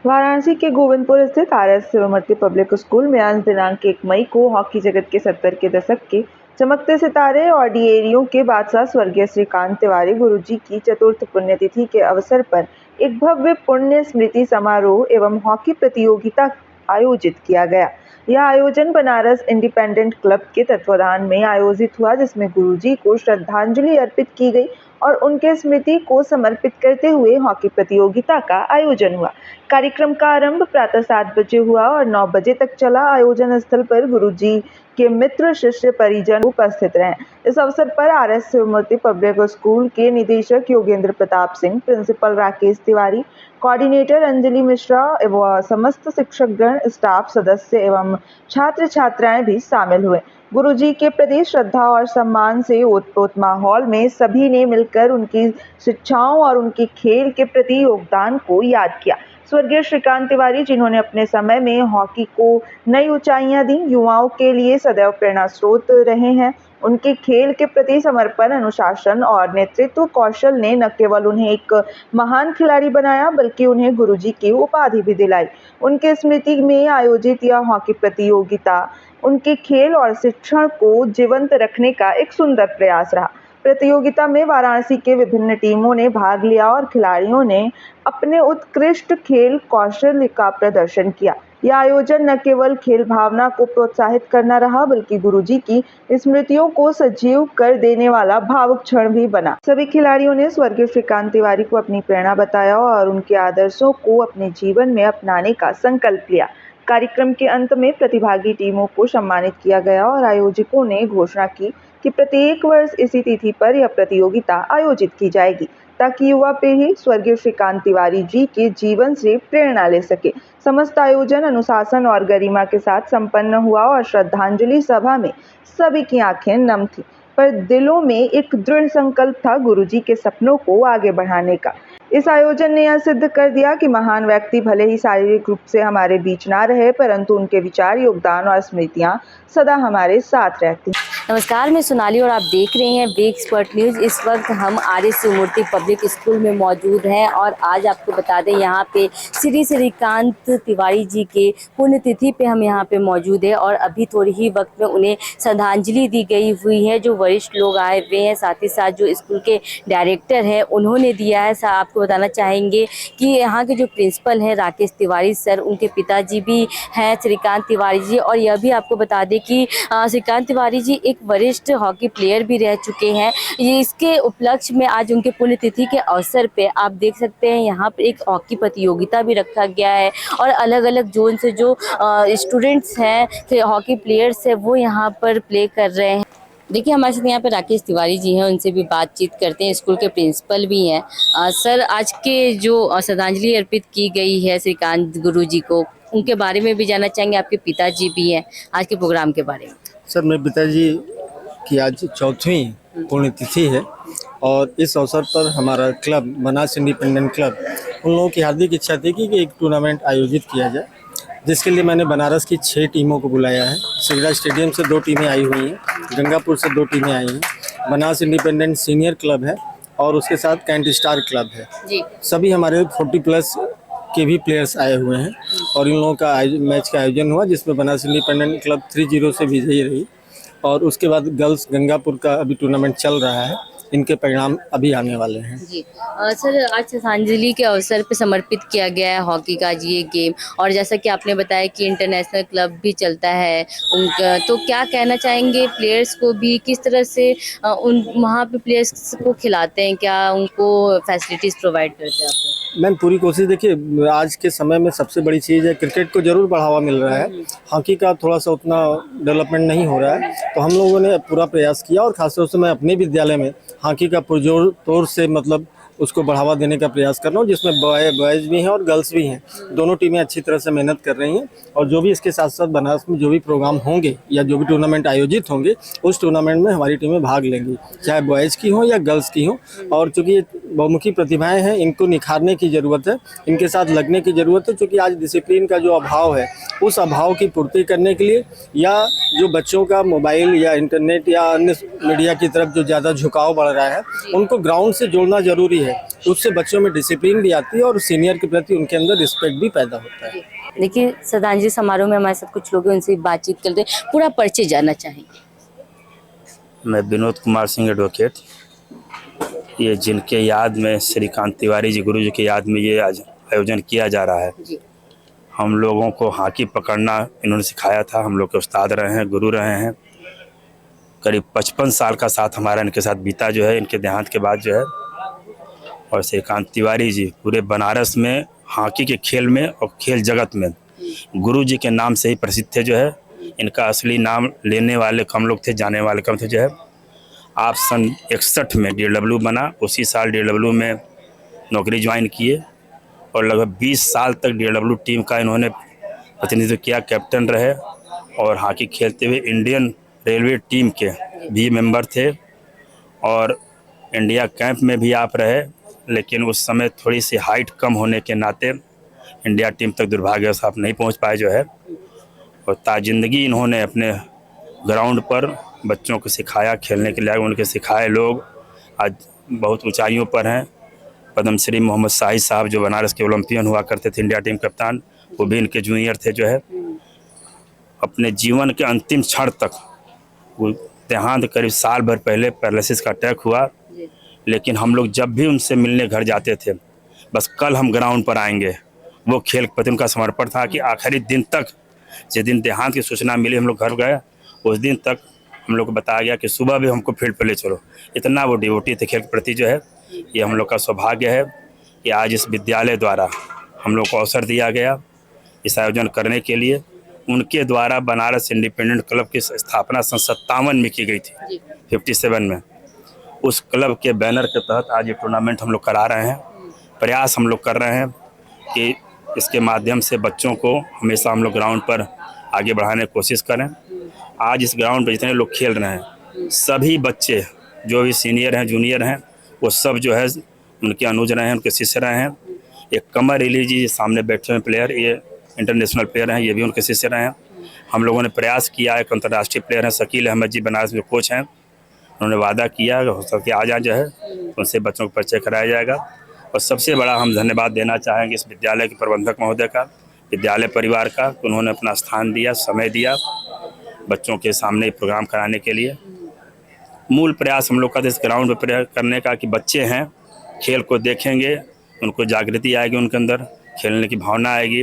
वाराणसी के गोविंदपुर स्थित RS. Shivamurthy public school में आज दिनांक 1 मई को हॉकी जगत के 70 के दशक के चमकते सितारे और डीएरियों के बादशाह स्वर्गीय श्रीकांत तिवारी गुरुजी की चतुर्थ पुण्यतिथि के अवसर पर एक भव्य पुण्य स्मृति समारोह एवं हॉकी प्रतियोगिता आयोजित किया गया। यह आयोजन बनारस इंडिपेंडेंट क्लब के तत्वाधान में आयोजित हुआ, जिसमें गुरुजी को श्रद्धांजलि अर्पित की गई और उनके स्मृति को समर्पित करते हुए हॉकी प्रतियोगिता का आयोजन हुआ। कार्यक्रम का आरंभ प्रातः 7 बजे हुआ और 9 बजे तक चला। आयोजन स्थल पर गुरुजी के मित्र, शिष्य, परिजन उपस्थित रहे। इस अवसर पर आर.एस. शिवमूर्ति पब्लिक स्कूल के निदेशक योगेंद्र प्रताप सिंह, प्रिंसिपल राकेश तिवारी, कोऑर्डिनेटर अंजलि मिश्रा एवं समस्त शिक्षकगण, स्टाफ सदस्य एवं छात्र छात्राएं भी शामिल हुए। गुरुजी के प्रति श्रद्धा और सम्मान से ओतप्रोत माहौल में सभी ने मिलकर उनकी शिक्षाओं और उनके खेल के प्रति योगदान को याद किया। स्वर्गीय श्रीकांत तिवारी, जिन्होंने अपने समय में हॉकी को नई ऊंचाइयां दी, युवाओं के लिए सदैव प्रेरणा स्रोत रहे हैं। उनके खेल के प्रति समर्पण, अनुशासन और नेतृत्व कौशल ने न केवल उन्हें एक महान खिलाड़ी बनाया, बल्कि उन्हें गुरुजी की उपाधि भी दिलाई। उनके स्मृति में आयोजित यह हॉकी प्रतियोगिता उनके खेल और शिक्षण को जीवंत रखने का एक सुंदर प्रयास रहा। प्रतियोगिता में वाराणसी के विभिन्न टीमों ने भाग लिया और खिलाड़ियों ने अपने उत्कृष्ट खेल कौशल का प्रदर्शन किया। यह आयोजन न केवल खेल भावना को प्रोत्साहित करना रहा, बल्कि गुरुजी की स्मृतियों को सजीव कर देने वाला भावुक क्षण भी बना। सभी खिलाड़ियों ने स्वर्गीय श्रीकांत तिवारी को अपनी प्रेरणा बताया और उनके आदर्शों को अपने जीवन में अपनाने का संकल्प लिया। कार्यक्रम के अंत में प्रतिभागी टीमों को सम्मानित किया गया और आयोजकों ने घोषणा की कि प्रत्येक वर्ष इसी तिथि पर यह प्रतियोगिता आयोजित की जाएगी, ताकि युवा पीढ़ी स्वर्गीय श्रीकांत तिवारी जी के जीवन से प्रेरणा ले सके। समस्त आयोजन अनुशासन और गरिमा के साथ संपन्न हुआ और श्रद्धांजलि सभा में सभी की आंखें नम थी, पर दिलों में एक दृढ़ संकल्प था गुरुजी के सपनों को आगे बढ़ाने का। इस आयोजन ने यह सिद्ध कर दिया कि महान व्यक्ति भले ही शारीरिक रूप से हमारे बीच ना रहे, परंतु उनके विचार, योगदान और स्मृतियां सदा हमारे साथ रहती हैं। नमस्कार, मैं सोनाली और आप देख रहे हैं बिग एक्सपर्ट न्यूज़। इस वक्त हम आर.एस. शिवमूर्ति पब्लिक स्कूल में मौजूद हैं और आज आपको बता दें यहाँ पे श्री श्रीकांत तिवारी जी के पुण्यतिथि पे हम यहाँ पे मौजूद है और अभी थोड़ी ही वक्त में उन्हें श्रद्धांजलि दी गई हुई है। जो वरिष्ठ लोग आए हुए हैं, साथ ही साथ जो स्कूल के डायरेक्टर हैं उन्होंने दिया है। आपको बताना चाहेंगे कि यहाँ के जो प्रिंसिपल हैं राकेश तिवारी सर, उनके पिताजी भी हैं श्रीकांत तिवारी जी। और यह भी आपको बता दें कि श्रीकांत तिवारी जी एक वरिष्ठ हॉकी प्लेयर भी रह चुके हैं। ये इसके उपलक्ष्य में आज उनके पुण्यतिथि के अवसर पे आप देख सकते हैं यहाँ पर एक हॉकी प्रतियोगिता भी रखा गया है और अलग अलग जोन से जो स्टूडेंट्स हैं, हॉकी प्लेयर्स हैं, वो यहाँ पर प्ले कर रहे हैं। देखिए हमारे साथ यहाँ पे राकेश तिवारी जी हैं, उनसे भी बातचीत करते हैं। स्कूल के प्रिंसिपल भी हैं। सर, आज के जो श्रद्धांजलि अर्पित की गई है श्रीकांत गुरु जी को, उनके बारे में भी जानना चाहेंगे। आपके पिताजी भी हैं, आज के प्रोग्राम के बारे में। सर, मेरे पिताजी की आज 4वीं पुण्यतिथि है और इस अवसर पर हमारा क्लब बनारस इंडिपेंडेंट क्लब, उन लोगों की हार्दिक इच्छा थी कि एक टूर्नामेंट आयोजित किया जाए, जिसके लिए मैंने बनारस की 6 टीमों को बुलाया है। सिगड़ा स्टेडियम से 2 टीमें आई हुई हैं, गंगापुर से 2 टीमें आई हैं, बनारस इंडिपेंडेंट सीनियर क्लब है और उसके साथ कैंट स्टार क्लब है जी। सभी हमारे 40+ के भी प्लेयर्स आए हुए हैं और इन लोगों का मैच का आयोजन हुआ, जिसमें बनारस इंडिपेंडेंट क्लब 3-0 से विजयी रही। और उसके बाद गर्ल्स गंगापुर का अभी टूर्नामेंट चल रहा है, इनके परिणाम अभी आने वाले हैं जी। सर, आज श्रद्धांजलि के अवसर पर समर्पित किया गया है हॉकी का ये गेम, और जैसा कि आपने बताया कि इंटरनेशनल क्लब भी चलता है उनका, तो क्या कहना चाहेंगे प्लेयर्स को भी, किस तरह से उन वहाँ पे प्लेयर्स को खिलाते हैं, क्या उनको फैसिलिटीज़ प्रोवाइड करते हैं आप? मैम, पूरी कोशिश, देखिए आज के समय में सबसे बड़ी चीज़ है, क्रिकेट को जरूर बढ़ावा मिल रहा है, हॉकी का थोड़ा सा उतना डेवलपमेंट नहीं हो रहा है, तो हम लोगों ने पूरा प्रयास किया और खासतौर से मैं अपने विद्यालय में हॉकी का पुरजोर तौर से मतलब उसको बढ़ावा देने का प्रयास कर रहा हूँ, जिसमें बॉयज़ भी हैं और गर्ल्स भी हैं। दोनों टीमें अच्छी तरह से मेहनत कर रही हैं और जो भी इसके साथ साथ बनारस में जो भी प्रोग्राम होंगे या जो भी टूर्नामेंट आयोजित होंगे, उस टूर्नामेंट में हमारी टीमें भाग लेंगी, चाहे बॉयज़ की हों या गर्ल्स की हों। और चूँकि बहुमुखी प्रतिभाएं हैं, इनको निखारने की ज़रूरत है, इनके साथ लगने की ज़रूरत है, क्योंकि आज डिसिप्लिन का जो अभाव है उस अभाव की पूर्ति करने के लिए या जो बच्चों का मोबाइल या इंटरनेट या अन्य मीडिया की तरफ जो ज़्यादा झुकाव बढ़ रहा है उनको ग्राउंड से जोड़ना ज़रूरी है। उससे बच्चों में डिसिप्लिन भी आती है और सीनियर के प्रति उनके अंदर रिस्पेक्ट भी पैदा होता है। देखिए श्रद्धांजलि समारोह में हमारे साथ कुछ लोग हैं, उनसे बातचीत करते हैं, पूरा परिचय जानना चाहेंगे। मैं विनोद कुमार सिंह एडवोकेट, ये जिनके याद में श्रीकांत तिवारी जी गुरु जी के याद में ये आज आयोजन किया जा रहा है। हम लोगों को हॉकी पकड़ना इन्होंने सिखाया था, हम लोग के उस्ताद रहे हैं, गुरु रहे हैं। करीब 55 साल का साथ हमारा इनके साथ बीता जो है, इनके देहांत के बाद जो है। और श्रीकांत तिवारी जी पूरे बनारस में हॉकी के खेल में और खेल जगत में गुरु जी के नाम से ही प्रसिद्ध थे जो है। इनका असली नाम लेने वाले कम लोग थे, जाने वाले कम थे जो है। आप सन 61 में DW बना, उसी साल DW में नौकरी ज्वाइन किए और लगभग 20 साल तक DW टीम का इन्होंने प्रतिनिधित्व किया, कैप्टन रहे और हॉकी खेलते हुए इंडियन रेलवे टीम के भी मेंबर थे और इंडिया कैंप में भी आप रहे। लेकिन उस समय थोड़ी सी हाइट कम होने के नाते इंडिया टीम तक दुर्भाग्यवश आप नहीं पहुंच पाए जो है। और ताजिंदगी इन्होंने अपने ग्राउंड पर बच्चों को सिखाया, खेलने के लिए उनके सिखाए लोग आज बहुत ऊंचाइयों पर हैं। पद्मश्री मोहम्मद शाहिद साहब जो बनारस के ओलंपियन हुआ करते थे, इंडिया टीम कप्तान, वो भी इनके जूनियर थे जो है। अपने जीवन के अंतिम क्षण तक वो देहांत करीब साल भर पहले पैरालिसिस का अटैक हुआ, लेकिन हम लोग जब भी उनसे मिलने घर जाते थे बस कल हम ग्राउंड पर आएंगे, वो खेल के प्रति उनका समर्पण था कि आखिरी दिन तक, जिस दिन देहांत की सूचना मिली हम लोग घर गए, उस दिन तक हम लोग को बताया गया कि सुबह भी हमको फील्ड पर ले चलो। इतना वो डिवोटी थे खेल के प्रति जो है। ये हम लोग का सौभाग्य है कि आज इस विद्यालय द्वारा हम लोग को अवसर दिया गया इस आयोजन करने के लिए। उनके द्वारा बनारस इंडिपेंडेंट क्लब की स्थापना सन 57 में की गई थी, 57 में। उस क्लब के बैनर के तहत आज ये टूर्नामेंट हम लोग करा रहे हैं। प्रयास हम लोग कर रहे हैं कि इसके माध्यम से बच्चों को हमेशा हम लोग ग्राउंड पर आगे बढ़ाने की कोशिश करें। आज इस ग्राउंड पर जितने लोग खेल रहे हैं सभी बच्चे जो भी सीनियर हैं, जूनियर हैं, वो सब जो है उनके अनुज रहे हैं, उनके शिष्य रहे हैं। एक कमर अली जी सामने बैठे हुए प्लेयर, ये इंटरनेशनल प्लेयर हैं, ये भी उनके शिष्य रहे हैं। हम लोगों ने प्रयास किया, एक अंतर्राष्ट्रीय प्लेयर हैं शकील अहमद जी, बनारस में कोच हैं, उन्होंने वादा किया हो सकता है आ जाए जो है, उनसे बच्चों को परिचय कराया जाएगा। और सबसे बड़ा हम धन्यवाद देना चाहेंगे इस विद्यालय के प्रबंधक महोदय का, विद्यालय परिवार का, उन्होंने अपना स्थान दिया, समय दिया बच्चों के सामने प्रोग्राम कराने के लिए। मूल प्रयास हम लोग का इस ग्राउंड पर करने का कि बच्चे हैं, खेल को देखेंगे, उनको जागृति आएगी, उनके अंदर खेलने की भावना आएगी,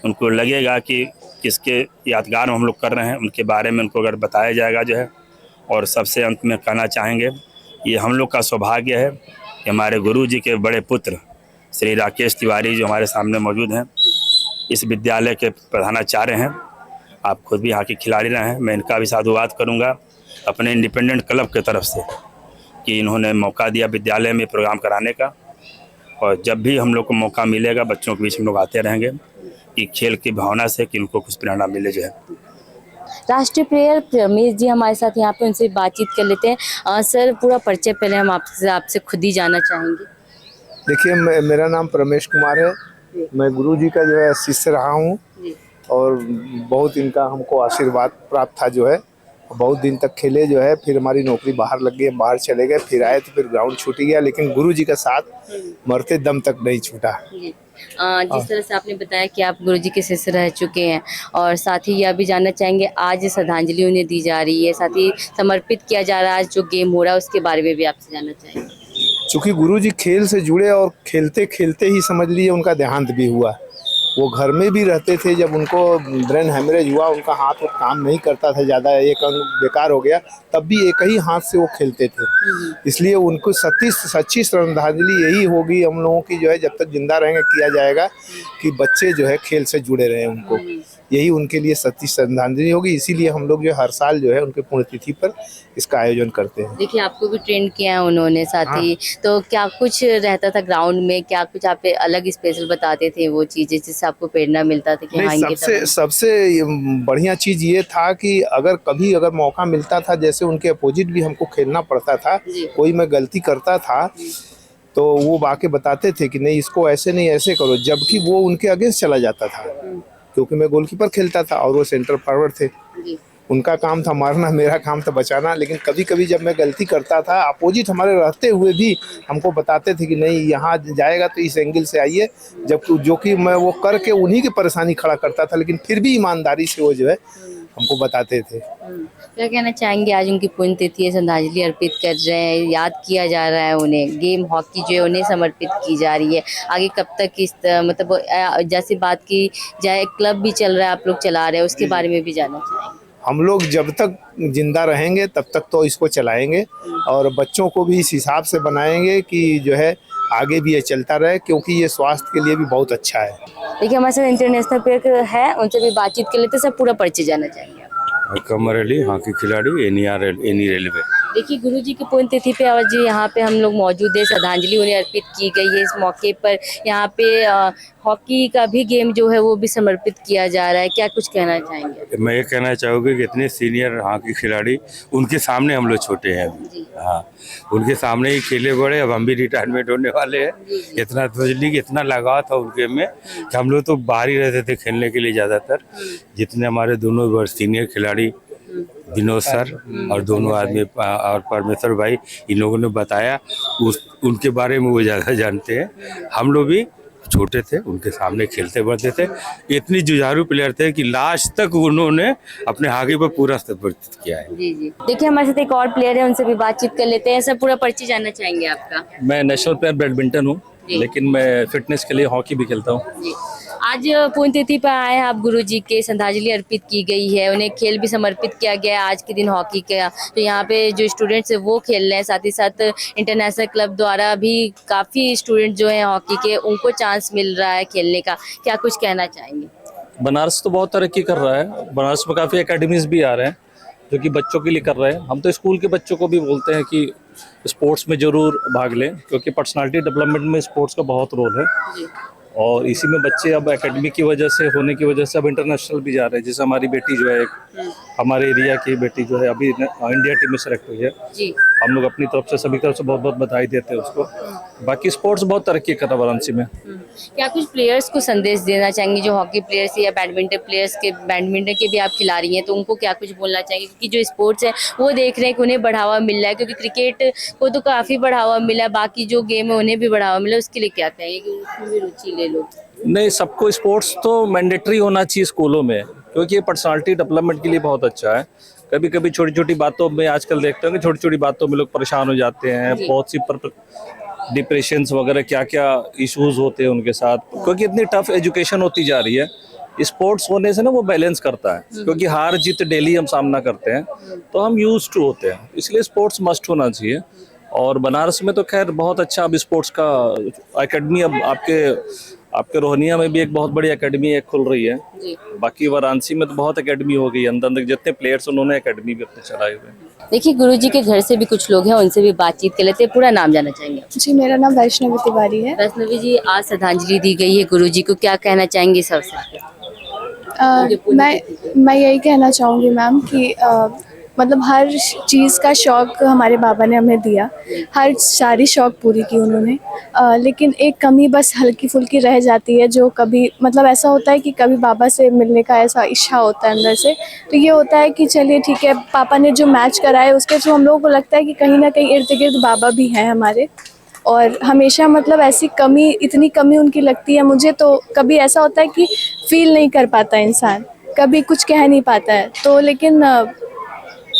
उनको लगेगा कि किसके यादगार हम लोग कर रहे हैं, उनके बारे में उनको अगर बताया जाएगा जो है। और सबसे अंत में कहना चाहेंगे, ये हम लोग का सौभाग्य है कि हमारे गुरु जी के बड़े पुत्र श्री राकेश तिवारी जो हमारे सामने मौजूद हैं, इस विद्यालय के प्रधानाचार्य हैं। आप खुद भी हॉकी खिलाड़ी रहे हैं, मैं इनका भी साधुवाद करूंगा अपने इंडिपेंडेंट क्लब की तरफ से कि इन्होंने मौका दिया विद्यालय में प्रोग्राम कराने का। और जब भी हम लोग को मौका मिलेगा बच्चों के बीच हम लोग आते रहेंगे कि खेल की भावना से कि उनको कुछ प्रेरणा मिले जो है। राष्ट्रीय प्लेयर रमेश जी हमारे साथ यहाँ पे, उनसे बातचीत कर लेते हैं। सर पूरा परिचय पहले हम आपसे खुद ही जानना चाहेंगे। देखिए, मेरा नाम रमेश कुमार है, मैं गुरु जी का जो है शिष्य रहा हूँ और बहुत इनका हमको आशीर्वाद प्राप्त था जो है। बहुत दिन तक खेले जो है, फिर हमारी नौकरी बाहर लग गई, बाहर चले गए, फिर आए तो फिर ग्राउंड छूट गया, लेकिन गुरु जी का साथ मरते दम तक नहीं छूटा। जिस तरह से आपने बताया कि आप गुरुजी के शिष्य रह चुके हैं और साथ ही यह भी जानना चाहेंगे आज श्रद्धांजलि उन्हें दी जा रही है, साथ ही समर्पित किया जा रहा है जो गेम हो रहा है उसके बारे में भी आपसे जानना चाहेंगे। चूँकि गुरु जी खेल से जुड़े और खेलते खेलते ही समझ लीजिए उनका देहांत भी हुआ। वो घर में भी रहते थे, जब उनको ब्रेन हेमरेज हुआ, उनका हाथ वो काम नहीं करता था ज़्यादा, एक अंग बेकार हो गया, तब भी एक ही हाथ से वो खेलते थे। इसलिए उनको सच्ची श्रद्धांजलि यही होगी हम लोगों की जो है, जब तक जिंदा रहेंगे किया जाएगा कि बच्चे जो है खेल से जुड़े रहे, उनको यही उनके लिए सच्ची श्रद्धांजलि होगी। इसीलिए हम लोग जो हर साल जो है उनके पुण्यतिथि पर इसका आयोजन करते हैं। देखिए आपको भी ट्रेन किया है उन्होंने साथ ही, तो क्या कुछ रहता था ग्राउंड में, क्या कुछ आप अलग स्पेशल बताते थे वो चीजें जिससे आपको प्रेरणा मिलता था कि हाँ? सबसे बढ़िया चीज ये था कि अगर मौका मिलता था, जैसे उनके अपोजिट भी हमको खेलना पड़ता था, कोई मैं गलती करता था तो वो आके बताते थे कि नहीं इसको ऐसे नहीं ऐसे करो, जबकि वो उनके अगेंस्ट चला जाता था क्योंकि मैं गोलकीपर खेलता था और वो सेंटर फॉरवर्ड थे। उनका काम था मारना, मेरा काम था बचाना। लेकिन कभी कभी जब मैं गलती करता था, अपोजिट हमारे रहते हुए भी हमको बताते थे कि नहीं यहाँ जाएगा तो इस एंगल से आइए, जबकि जो कि मैं वो करके उन्हीं की परेशानी खड़ा करता था, लेकिन फिर भी ईमानदारी से वो जो है हमको बताते थे। क्या कहना चाहेंगे, आज उनकी पुण्यतिथि है, श्रद्धांजलि अर्पित कर रहे हैं, याद किया जा रहा है उन्हें, गेम हॉकी जो है उन्हें समर्पित की जा रही है। आगे कब तक इस मतलब जैसे बात की जाए, क्लब भी चल रहा है, आप लोग चला रहे हैं, उसके बारे में भी जानना चाहेंगे। हम लोग जब तक जिंदा रहेंगे तब तक तो इसको चलाएंगे और बच्चों को भी इस हिसाब से बनाएंगे कि जो है आगे भी ये चलता रहे, क्योंकि ये स्वास्थ्य के लिए भी बहुत अच्छा है। देखिए हमारे साथ इंटरनेशनल प्लेयर है, उनसे भी बातचीत कर लेते, सब पूरा परिचय जानना चाहेंगे। कमर अली हॉकी खिलाड़ी एनी रेलवे। देखिए गुरुजी की पुण्यतिथि पे आज यहाँ पे हम लोग मौजूद है, श्रद्धांजलि उन्हें अर्पित की गई है। इस मौके पर यहाँ पे हॉकी का भी गेम जो है वो भी समर्पित किया जा रहा है, क्या कुछ कहना चाहेंगे? मैं ये कहना चाहूँगी कि इतने सीनियर हॉकी खिलाड़ी, उनके सामने हम लोग छोटे हैं अभी। हाँ, उनके सामने ही खेले बड़े, अब हम भी रिटायरमेंट होने वाले हैं। इतना समझ इतना लगाव था उनके में कि हम लोग तो बाहर ही रहते थे खेलने के लिए ज़्यादातर। जितने हमारे दोनों सीनियर खिलाड़ी विनोद सर और दोनों आदमी और परमेश्वर भाई, इन लोगों ने बताया, उनके बारे में वो ज़्यादा जानते हैं। हम लोग भी छोटे थे, उनके सामने खेलते बढ़ते थे। इतनी जुझारू प्लेयर थे कि लास्ट तक उन्होंने अपने हॉकी पर पूरा समर्पित किया है। जी जी। देखिए हमारे साथ एक और प्लेयर है, उनसे भी बातचीत कर लेते हैं। सर पूरा परिचय जानना चाहेंगे आपका? मैं नेशनल प्लेयर बैडमिंटन हूँ, लेकिन मैं फिटनेस के लिए हॉकी भी खेलता हूँ। आज पुण्यतिथि पर आए हैं आप, गुरुजी के श्रद्धांजलि अर्पित की गई है, उन्हें खेल भी समर्पित किया गया है आज के दिन हॉकी का। तो यहाँ पे जो स्टूडेंट्स है वो खेल रहे हैं, साथ ही साथ इंटरनेशनल क्लब द्वारा भी काफ़ी स्टूडेंट जो हैं हॉकी के, उनको चांस मिल रहा है खेलने का, क्या कुछ कहना चाहेंगे? बनारस तो बहुत तरक्की कर रहा है, बनारस में काफ़ी एकेडमीज भी आ रहे हैं जो कि बच्चों के लिए कर रहे हैं। हम तो स्कूल के बच्चों को भी बोलते हैं कि स्पोर्ट्स में ज़रूर भाग लें, क्योंकि पर्सनालिटी डेवलपमेंट में स्पोर्ट्स का बहुत रोल है। और इसी में बच्चे अब एकेडमी की वजह से, होने की वजह से अब इंटरनेशनल भी जा रहे हैं। जैसे हमारी बेटी जो है, हमारे एरिया की बेटी जो है अभी इंडिया टीम में सेलेक्ट हुई है जी। हम लोग अपनी तरफ से, सभी तरफ से बहुत बहुत बधाई देते हैं उसको। बाकी स्पोर्ट्स बहुत तरक्की कर रहा है वाराणसी में। क्या कुछ प्लेयर्स को संदेश देना चाहेंगे, जो हॉकी प्लेयर्स या बैडमिंटन प्लेयर्स के, बैडमिंटन के भी आप खिलाड़ी हैं, तो उनको क्या कुछ बोलना चाहेंगे? क्योंकि जो स्पोर्ट्स है वो देख रहे हैं कि उन्हें बढ़ावा मिल रहा है, क्योंकि क्रिकेट को तो काफ़ी बढ़ावा मिला है, बाकी जो गेम है उन्हें भी बढ़ावा मिला, उसके लिए क्या कहेंगे कि उसमें भी रुचि ले लो? नहीं, सबको स्पोर्ट्स तो मैंडेटरी होना चाहिए स्कूलों में, क्योंकि ये पर्सनालिटी डेवलपमेंट के लिए बहुत अच्छा है। कभी कभी छोटी छोटी बातों में आजकल देखते हैं कि छोटी छोटी बातों में लोग परेशान हो जाते हैं, बहुत सी डिप्रेशंस वगैरह क्या क्या इश्यूज होते हैं उनके साथ, क्योंकि इतनी टफ एजुकेशन होती जा रही है। स्पोर्ट्स होने से ना वो बैलेंस करता है, क्योंकि हार जीत डेली हम सामना करते हैं, तो हम यूज टू होते हैं, इसलिए स्पोर्ट्स मस्ट होना चाहिए। और बनारस में तो खैर बहुत अच्छा अब स्पोर्ट्स का एकेडमी, अब आपके रोहनिया में भी एक बहुत बड़ी एकेडमी खुल रही है। बाकी वाराणसी में तो बहुत एकेडमी हो गई, अंदर अंदर जितने प्लेयर्स उन्होंने एकेडमी भी अपने चलाए हुए हैं। देखिए गुरुजी के घर से भी कुछ लोग हैं, उनसे भी बातचीत कर लेते हैं। पूरा नाम जानना चाहेंगे? जी, मेरा नाम वैष्णवी तिवारी है। वैष्णवी जी, आज श्रद्धांजलि दी गई है गुरुजी को, क्या कहना चाहेंगे इस अवसर पे? मैं यही कहना चाहूँगी मैम कि मतलब हर चीज़ का शौक़ हमारे बाबा ने हमें दिया, हर सारी शौक़ पूरी की उन्होंने, लेकिन एक कमी बस हल्की फुल्की रह जाती है, जो कभी मतलब ऐसा होता है कि कभी बाबा से मिलने का ऐसा इच्छा होता है अंदर से। तो ये होता है कि चलिए ठीक है, पापा ने जो मैच कराए उसके थ्रू हम लोगों को लगता है कि कहीं ना कहीं इर्द गिर्द बाबा भी हैं हमारे, और हमेशा मतलब ऐसी कमी, इतनी कमी उनकी लगती है मुझे, तो कभी ऐसा होता है कि फ़ील नहीं कर पाता इंसान, कभी कुछ कह नहीं पाता है। तो लेकिन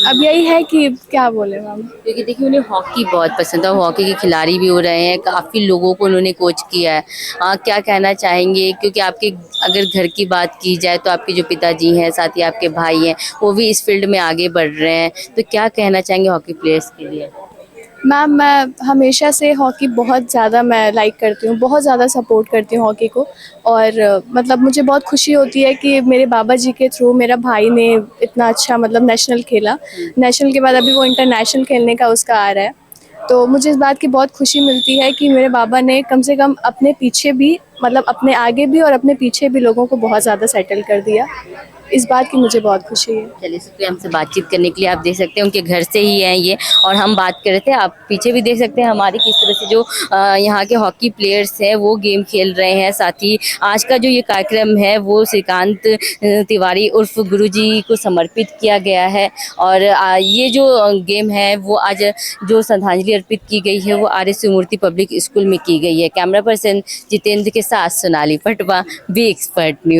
अब यही है कि क्या बोले मैम, क्योंकि देखिए उन्हें हॉकी बहुत पसंद है, हॉकी के खिलाड़ी भी हो रहे हैं, काफ़ी लोगों को उन्होंने कोच किया है। क्या कहना चाहेंगे, क्योंकि आपके अगर घर की बात की जाए तो आपके जो पिताजी हैं, साथ ही आपके भाई हैं, वो भी इस फील्ड में आगे बढ़ रहे हैं, तो क्या कहना चाहेंगे हॉकी प्लेयर्स के लिए? मैम मैं हमेशा से हॉकी बहुत ज़्यादा मैं लाइक करती हूँ, बहुत ज़्यादा सपोर्ट करती हूँ हॉकी को, और मतलब मुझे बहुत खुशी होती है कि मेरे बाबा जी के थ्रू मेरा भाई ने इतना अच्छा मतलब नेशनल खेला, नेशनल के बाद अभी वो इंटरनेशनल खेलने का उसका आ रहा है। तो मुझे इस बात की बहुत खुशी मिलती है कि मेरे बाबा ने कम से कम अपने पीछे भी, मतलब अपने आगे भी और अपने पीछे भी लोगों को बहुत ज़्यादा सेटल कर दिया। इस बात की मुझे बहुत खुशी है। चलिए शुक्रिया हमसे बातचीत करने के लिए। आप देख सकते हैं उनके घर से ही हैं ये, और हम बात कर रहे थे, आप पीछे भी देख सकते हैं हमारी किस तरह से जो यहाँ के हॉकी प्लेयर्स हैं वो गेम खेल रहे हैं। साथ ही आज का जो ये कार्यक्रम है वो श्रीकांत तिवारी उर्फ गुरुजी को समर्पित किया गया है, और ये जो गेम है वो आज जो श्रद्धांजलि अर्पित की गई है वो आर्य शिवमूर्ति पब्लिक स्कूल में की गई है। कैमरा पर्सन जितेंद्र के साथ Sonali Patwa, V expert news.